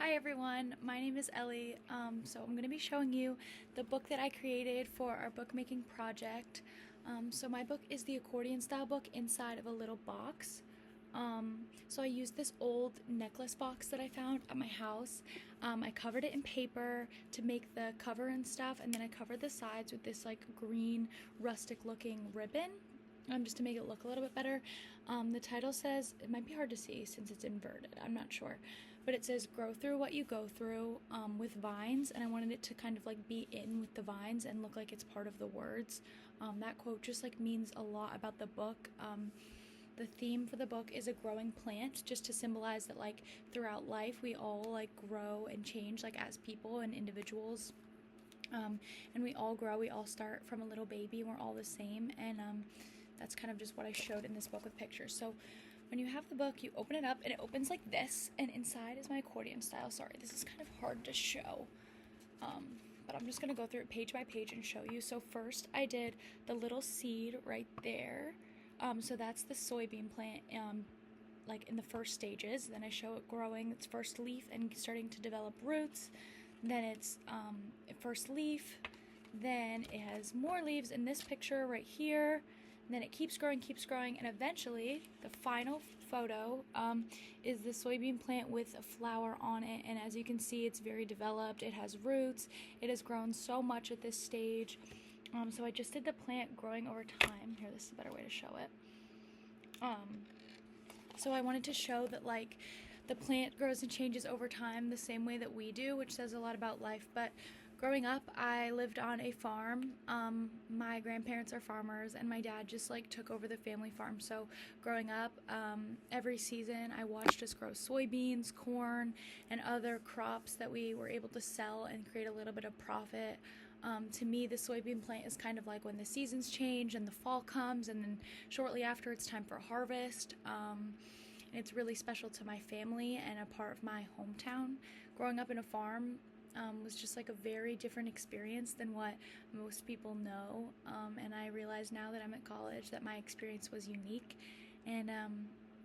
Hi everyone, my name is Ellie. So I'm going to be showing you the book that I created for our bookmaking project. So my book is the accordion style book inside of a little box. So I used this old necklace box that I found at my house. I covered it in paper to make the cover and stuff, and then I covered the sides with this like green rustic looking ribbon. Just to make it look a little bit better. The title says, it might be hard to see since it's inverted, I'm not sure, but it says grow through what you go through, with vines, and I wanted it to kind of like be in with the vines and look like it's part of the words. That quote just like means a lot about the book. The theme for the book is a growing plant, just to symbolize that like throughout life we all like grow and change like as people and individuals. And we all grow, we all start from a little baby, and we're all the same, and that's kind of just what I showed in this book with pictures. So when you have the book, you open it up, and it opens like this, and inside is my accordion style. Sorry, this is kind of hard to show, but I'm just going to go through it page by page and show you. So first I did the little seed right there, so that's the soybean plant, like in the first stages. Then I show it growing its first leaf and starting to develop roots. Then it's first leaf, then it has more leaves in this picture right here, and then it keeps growing, and eventually the final photo is the soybean plant with a flower on it. And as you can see, it's very developed, it has roots, it has grown so much at this stage. So I just did the plant growing over time. Here, this is a better way to show it. So I wanted to show that like the plant grows and changes over time the same way that we do, which says a lot about life. But growing up, I lived on a farm. My grandparents are farmers, and my dad just like took over the family farm. So growing up, every season I watched us grow soybeans, corn, and other crops that we were able to sell and create a little bit of profit. To me, the soybean plant is kind of like when the seasons change and the fall comes, and then shortly after it's time for harvest. It's really special to my family and a part of my hometown. Growing up in a farm was just like a very different experience than what most people know, and I realize now that I'm at college that my experience was unique, and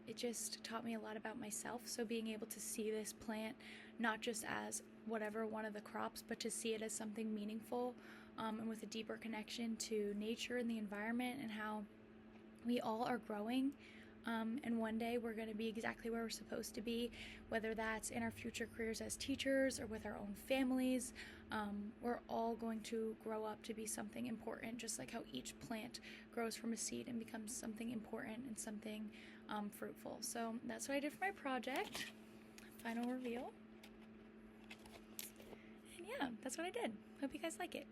it just taught me a lot about myself. So being able to see this plant not just as whatever one of the crops, but to see it as something meaningful, and with a deeper connection to nature and the environment, and how we all are growing, and one day we're going to be exactly where we're supposed to be, whether that's in our future careers as teachers or with our own families. We're all going to grow up to be something important, just like how each plant grows from a seed and becomes something important and something fruitful. So that's what I did for my project. Final reveal. And yeah, that's what I did. Hope you guys like it.